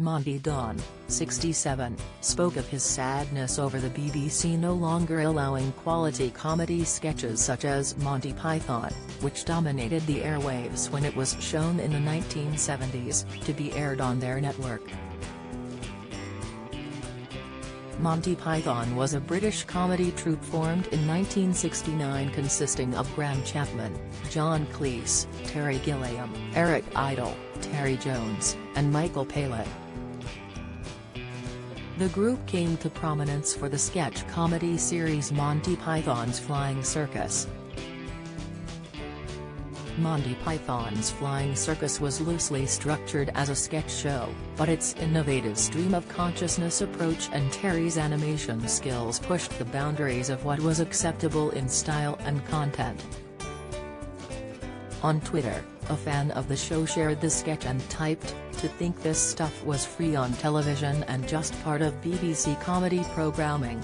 Monty Don, 67, spoke of his sadness over the BBC no longer allowing quality comedy sketches such as Monty Python, which dominated the airwaves when it was shown in the 1970s, to be aired on their network. Monty Python was a British comedy troupe formed in 1969 consisting of Graham Chapman, John Cleese, Terry Gilliam, Eric Idle, Terry Jones, and Michael Palin. The group came to prominence for the sketch comedy series Monty Python's Flying Circus. Monty Python's Flying Circus was loosely structured as a sketch show, but its innovative stream-of-consciousness approach and Terry's animation skills pushed the boundaries of what was acceptable in style and content. On Twitter, a fan of the show shared the sketch and typed, "To think this stuff was free on television and just part of BBC comedy programming."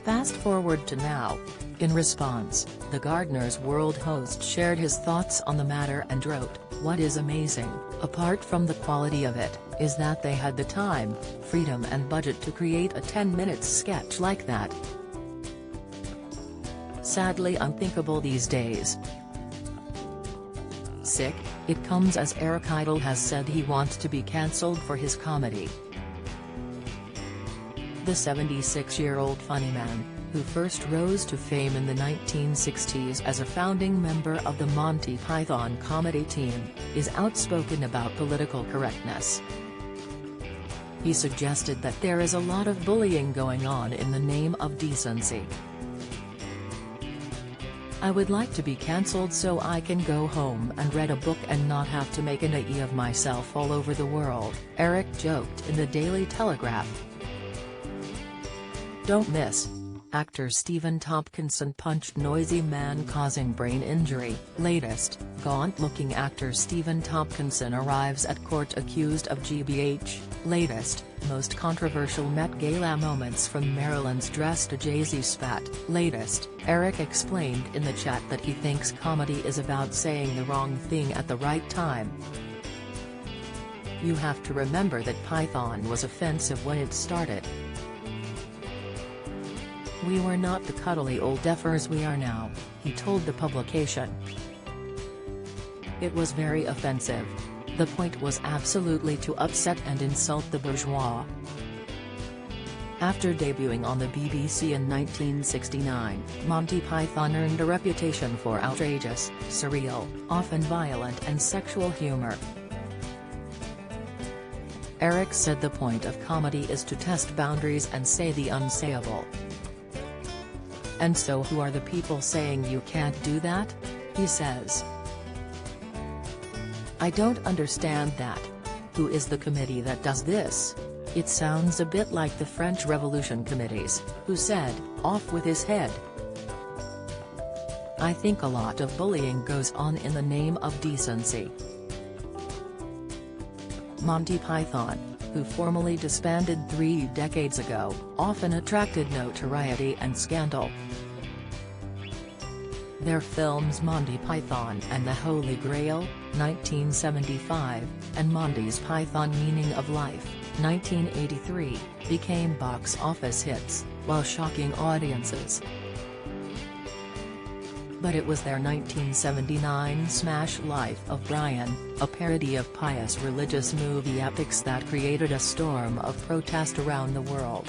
Fast forward to now. In response, the Gardener's World host shared his thoughts on the matter and wrote, "What is amazing, apart from the quality of it, is that they had the time, freedom and budget to create a 10-minute sketch like that. Sadly unthinkable these days." Sick, it comes as Eric Idle has said he wants to be cancelled for his comedy. The 76-year-old funny man, who first rose to fame in the 1960s as a founding member of the Monty Python comedy team, is outspoken about political correctness. He suggested that there is a lot of bullying going on in the name of decency. "I would like to be cancelled so I can go home and read a book and not have to make an a of myself all over the world," Eric joked in the Daily Telegraph. Don't miss. Actor Stephen Tompkinson punched noisy man causing brain injury. Latest, gaunt-looking actor Stephen Tompkinson arrives at court accused of GBH. Latest, most controversial Met Gala moments from Marilyn's dress to Jay-Z spat. Latest, Eric explained in the chat that he thinks comedy is about saying the wrong thing at the right time. "You have to remember that Python was offensive when it started. We were not the cuddly old duffers we are now," he told the publication. "It was very offensive. The point was absolutely to upset and insult the bourgeois." After debuting on the BBC in 1969, Monty Python earned a reputation for outrageous, surreal, often violent and sexual humor. Eric said the point of comedy is to test boundaries and say the unsayable. "And so who are the people saying you can't do that?" he says. "I don't understand that. Who is the committee that does this? It sounds a bit like the French Revolution committees, who said, 'Off with his head.' I think a lot of bullying goes on in the name of decency." Monty Python, who formally disbanded 3 decades ago, often attracted notoriety and scandal. Their films Monty Python and the Holy Grail, 1975, and Monty's Python Meaning of Life, 1983, became box office hits, while shocking audiences. But it was their 1979 smash Life of Brian, a parody of pious religious movie epics that created a storm of protest around the world.